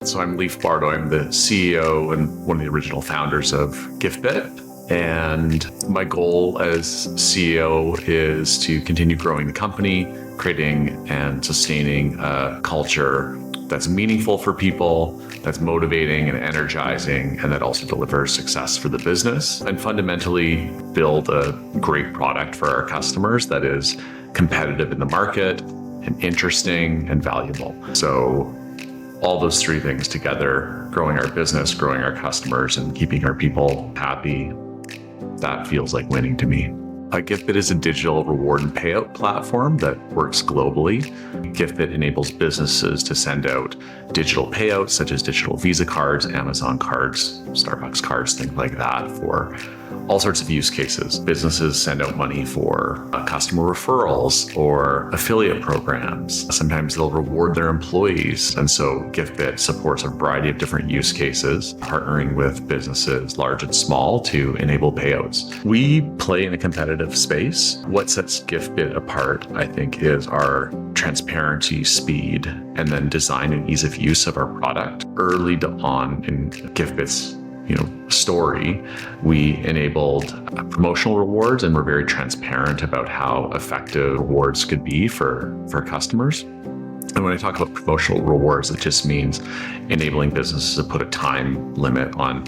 So I'm Leif Baradoy. I'm the CEO and one of the original founders of Giftbit. And my goal as CEO is to continue growing the company, creating and sustaining a culture that's meaningful for people, that's motivating and energizing, and that also delivers success for the business, and fundamentally build a great product for our customers that is competitive in the market and interesting and valuable. So all those three things together, growing our business, growing our customers, and keeping our people happy, that feels like winning to me. Giftbit is a digital reward and payout platform that works globally. Giftbit enables businesses to send out digital payouts such as digital Visa cards, Amazon cards, Starbucks cards, things like that for all sorts of use cases. Businesses send out money for customer referrals or affiliate programs. Sometimes they'll reward their employees. And so Giftbit supports a variety of different use cases, partnering with businesses large and small to enable payouts. We play in a competitive space. What sets Giftbit apart, I think, is our transparency, speed, and then design and ease of use of our product. Early on in Giftbit's story, we enabled promotional rewards, and we're very transparent about how effective rewards could be for customers. And when I talk about promotional rewards, it just means enabling businesses to put a time limit on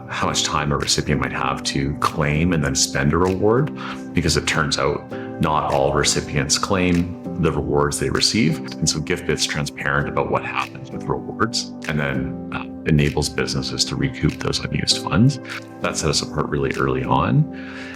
how much time a recipient might have to claim and then spend a reward, because it turns out not all recipients claim the rewards they receive. And so Giftbit's transparent about what happens with rewards and then enables businesses to recoup those unused funds. That set us apart really early on.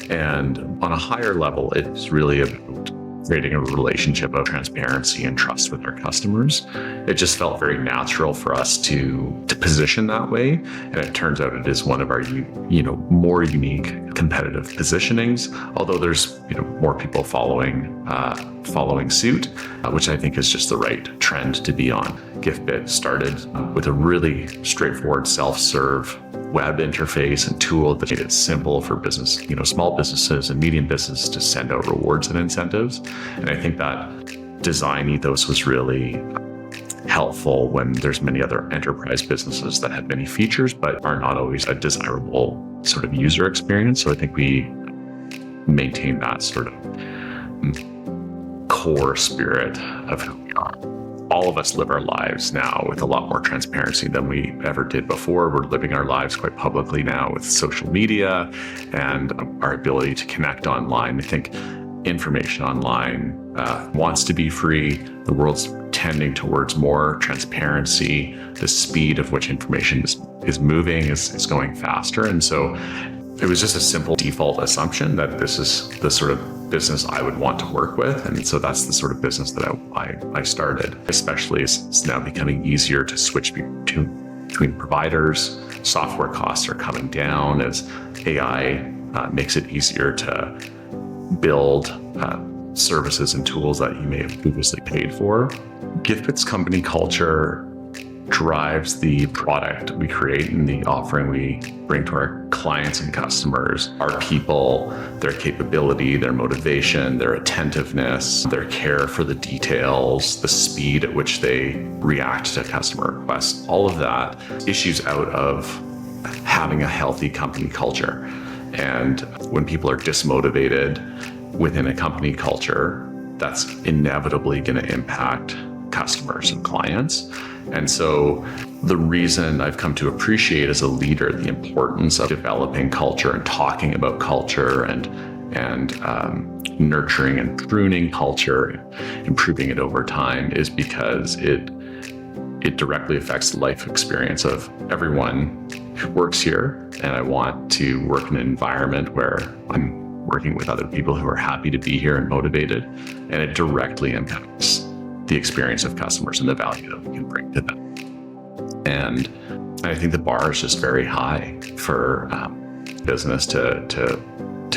And on a higher level, it's really about creating a relationship of transparency and trust with our customers. It just felt very natural for us to position that way. And it turns out it is one of our more unique competitive positionings, although there's more people following suit, which I think is just the right trend to be on. Giftbit started with a really straightforward self-serve web interface and tool that made it simple for business, small businesses and medium businesses to send out rewards and incentives. And I think that design ethos was really helpful when there's many other enterprise businesses that have many features, but are not always a desirable sort of user experience. So I think we maintain that sort of core spirit of who we are. All of us live our lives now with a lot more transparency than we ever did before. We're living our lives quite publicly now with social media and our ability to connect online. I think information online wants to be free. The world's tending towards more transparency. The speed of which information is moving is going faster. And so it was just a simple default assumption that this is the sort of business I would want to work with. And so that's the sort of business that I started, especially as it's now becoming easier to switch between providers. Software costs are coming down as AI makes it easier to build services and tools that you may have previously paid for. Giftbit's company culture drives the product we create and the offering we bring to our clients and customers. Our people, their capability, their motivation, their attentiveness, their care for the details, the speed at which they react to customer requests, all of that issues out of having a healthy company culture. And when people are dismotivated within a company culture, that's inevitably going to impact customers and clients. And so the reason I've come to appreciate as a leader the importance of developing culture and talking about culture and nurturing and pruning culture, improving it over time, is because it directly affects the life experience of everyone who works here. And I want to work in an environment where I'm working with other people who are happy to be here and motivated, and it directly impacts the experience of customers and the value that we can bring to them. And I think the bar is just very high for business to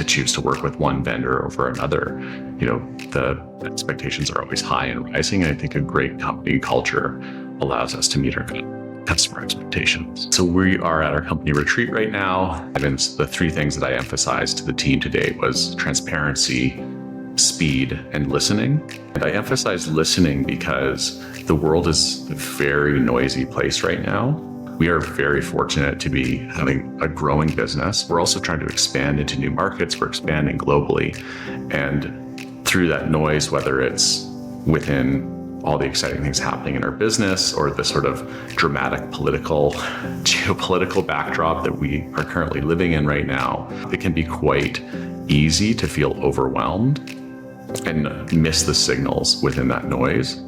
choose to work with one vendor over another. The expectations are always high and rising. And I think a great company culture allows us to meet our customer expectations. So we are at our company retreat right now. And the three things that I emphasized to the team today was transparency, speed, and listening. And I emphasize listening because The world is a very noisy place right now. We are very fortunate to be having a growing business. We're also trying to expand into new markets. We're expanding globally. And through that noise, whether it's within all the exciting things happening in our business or the sort of dramatic geopolitical backdrop that we are currently living in right now, it can be quite easy to feel overwhelmed and miss the signals within that noise.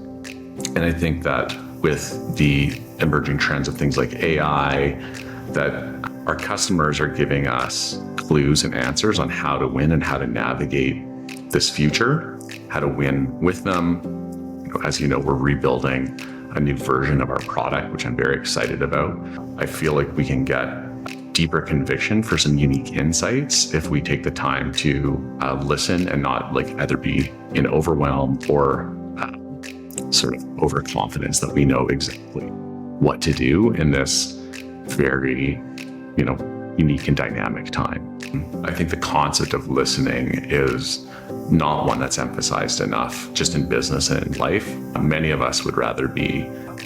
And I think that with the emerging trends of things like AI, that our customers are giving us clues and answers on how to win and how to navigate this future, how to win with them. As you know, we're rebuilding a new version of our product, which I'm very excited about. I feel like we can get deeper conviction for some unique insights if we take the time to listen and not either be in overwhelm or sort of overconfidence that we know exactly what to do in this very, unique and dynamic time. I think the concept of listening is not one that's emphasized enough just in business and in life. Many of us would rather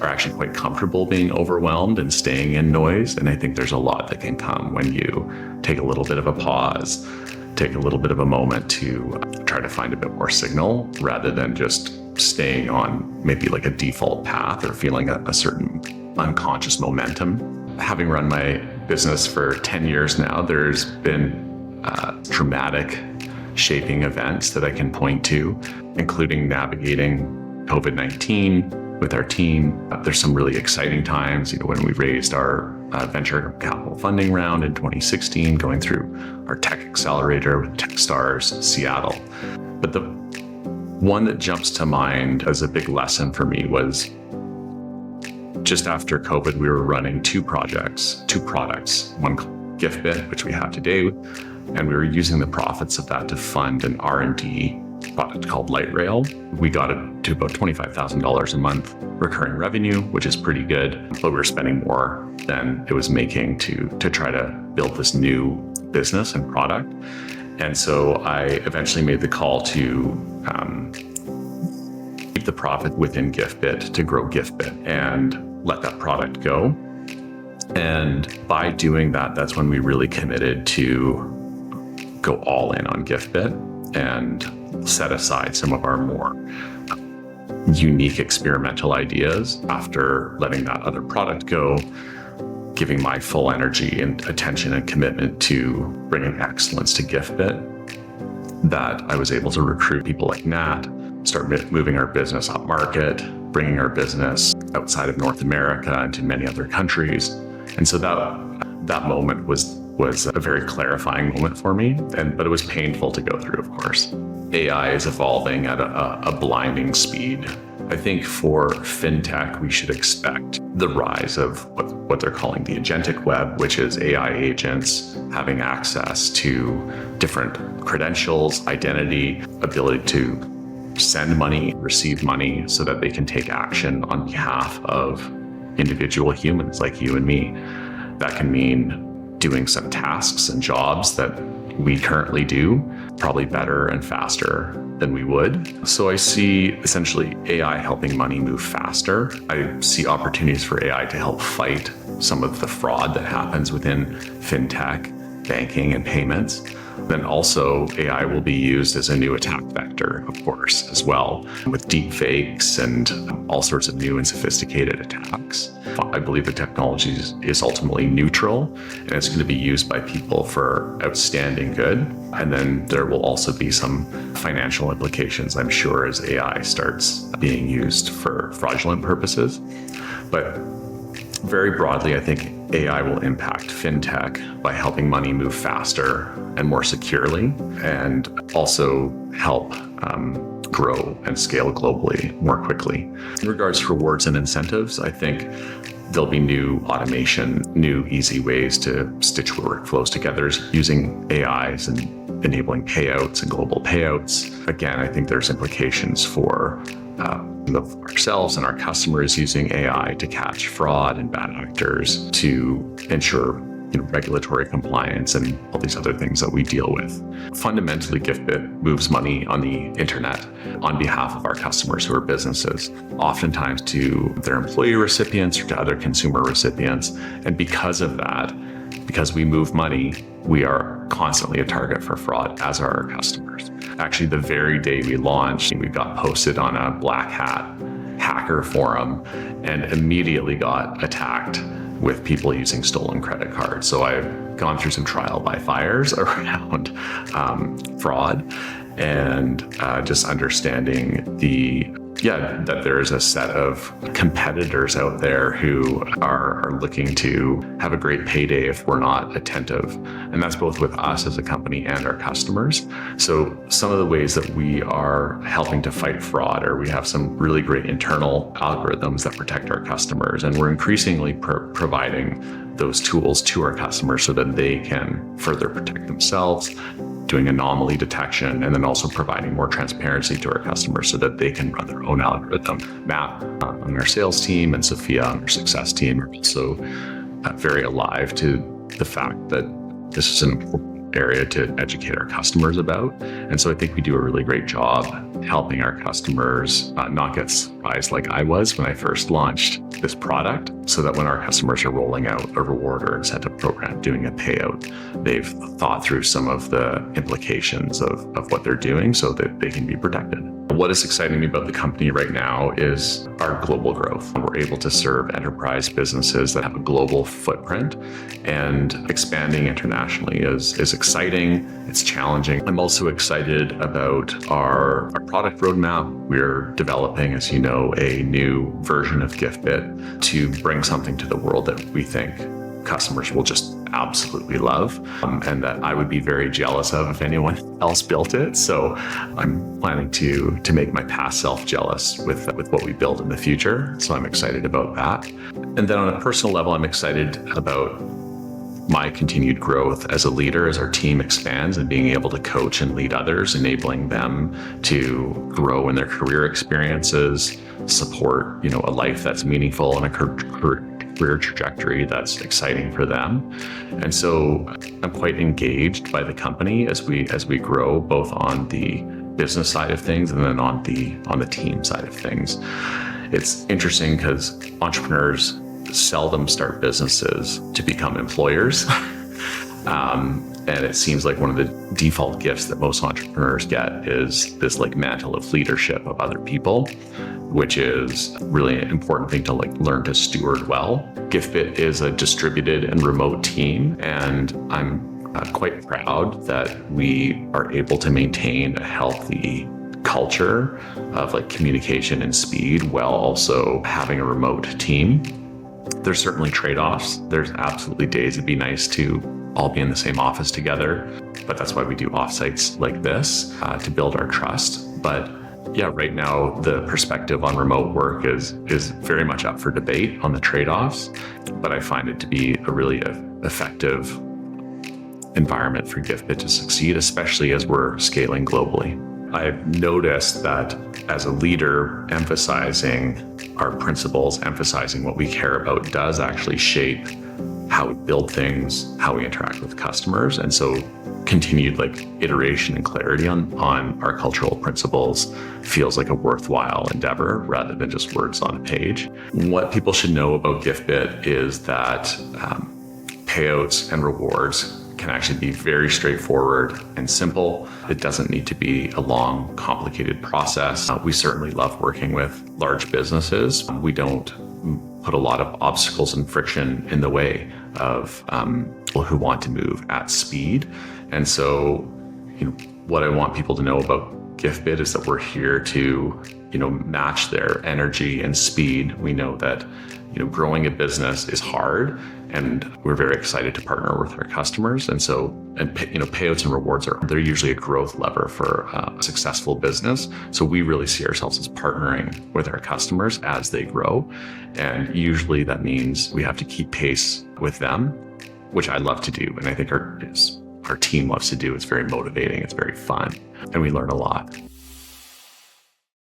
are actually quite comfortable being overwhelmed and staying in noise. And I think there's a lot that can come when you take a little bit of a pause, take a little bit of a moment to try to find a bit more signal rather than just staying on maybe a default path or feeling a certain unconscious momentum. Having run my business for 10 years now, there's been dramatic shaping events that I can point to, including navigating COVID-19 with our team. There's some really exciting times, when we raised our venture capital funding round in 2016, going through our tech accelerator with Techstars Seattle. But the one that jumps to mind as a big lesson for me was just after COVID, we were running two products, one called Giftbit, which we have today, and we were using the profits of that to fund an R&D product called Light Rail. We got it to about $25,000 a month recurring revenue, which is pretty good, but we were spending more than it was making to try to build this new business and product. And so I eventually made the call to keep the profit within Giftbit to grow Giftbit and let that product go. And by doing that, that's when we really committed to go all in on Giftbit and set aside some of our more unique experimental ideas. After letting that other product go, giving my full energy and attention and commitment to bringing excellence to Giftbit, that I was able to recruit people like Nat, start moving our business up market, bringing our business outside of North America into many other countries. And so that moment was a very clarifying moment for me, but it was painful to go through, of course. AI is evolving at a blinding speed. I think for fintech, we should expect the rise of what they're calling the agentic web, which is AI agents having access to different credentials, identity, ability to send money, receive money so that they can take action on behalf of individual humans like you and me. That can mean doing some tasks and jobs that we currently do, probably better and faster than we would. So I see essentially AI helping money move faster. I see opportunities for AI to help fight some of the fraud that happens within fintech, banking, and payments. Then also AI will be used as a new attack vector, of course, as well, with deep fakes and all sorts of new and sophisticated attacks. I believe the technology is ultimately neutral, and it's going to be used by people for outstanding good. And then there will also be some financial implications, I'm sure, as AI starts being used for fraudulent purposes. But very broadly, I think AI will impact fintech by helping money move faster and more securely, and also help grow and scale globally more quickly. In regards to rewards and incentives, I think there'll be new automation, new easy ways to stitch workflows together using AIs and enabling payouts and global payouts. Again, I think there's implications for ourselves and our customers using AI to catch fraud and bad actors to ensure regulatory compliance and all these other things that we deal with. Fundamentally, Giftbit moves money on the internet on behalf of our customers who are businesses, oftentimes to their employee recipients or to other consumer recipients. And because of that, because we move money, we are constantly a target for fraud, as are our customers. Actually, the very day we launched, we got posted on a Black Hat hacker forum and immediately got attacked with people using stolen credit cards. So I've gone through some trial by fires around fraud and just understanding that there's a set of competitors out there who are looking to have a great payday if we're not attentive. And that's both with us as a company and our customers. So some of the ways that we are helping to fight fraud are we have some really great internal algorithms that protect our customers. And we're increasingly providing those tools to our customers so that they can further protect themselves, doing anomaly detection, and then also providing more transparency to our customers so that they can run their own algorithm. Matt on our sales team and Sophia on our success team are also very alive to the fact that this is an important area to educate our customers about. And so I think we do a really great job helping our customers not get surprised like I was when I first launched this product, so that when our customers are rolling out a reward or incentive program, doing a payout, they've thought through some of the implications of what they're doing so that they can be protected. What is exciting me about the company right now is our global growth. We're able to serve enterprise businesses that have a global footprint, and expanding internationally is exciting. It's challenging. I'm also excited about our product roadmap. We're developing, as you know, a new version of Giftbit to bring something to the world that we think customers will just absolutely love, and that I would be very jealous of if anyone else built it. So I'm planning to make my past self jealous with what we build in the future. So I'm excited about that. And then on a personal level, I'm excited about my continued growth as a leader, as our team expands, and being able to coach and lead others, enabling them to grow in their career experiences, support, a life that's meaningful and a career trajectory that's exciting for them. And so I'm quite engaged by the company as we grow, both on the business side of things and then on the team side of things. It's interesting because entrepreneurs seldom start businesses to become employers. And it seems like one of the default gifts that most entrepreneurs get is this mantle of leadership of other people, which is really an important thing to learn to steward well. Giftbit is a distributed and remote team, and I'm quite proud that we are able to maintain a healthy culture of communication and speed while also having a remote team. There's certainly trade-offs. There's absolutely days it'd be nice to all be in the same office together, but that's why we do offsites like this to build our trust. But yeah, right now the perspective on remote work is very much up for debate on the trade-offs, but I find it to be a really effective environment for Giftbit to succeed, especially as we're scaling globally. I've noticed that as a leader, emphasizing our principles, emphasizing what we care about does actually shape how we build things, how we interact with customers. And so continued iteration and clarity on our cultural principles feels like a worthwhile endeavor rather than just words on a page. What people should know about Giftbit is that payouts and rewards can actually be very straightforward and simple. It doesn't need to be a long, complicated process. We certainly love working with large businesses. We don't put a lot of obstacles and friction in the way of people who want to move at speed. And so, what I want people to know about Giftbit is that we're here to, match their energy and speed. We know that, growing a business is hard, and we're very excited to partner with our customers. And so, payouts and rewards they're usually a growth lever for a successful business. So we really see ourselves as partnering with our customers as they grow. And usually that means we have to keep pace with them, which I love to do. And I think our team loves to do. It's very motivating. It's very fun. And we learn a lot.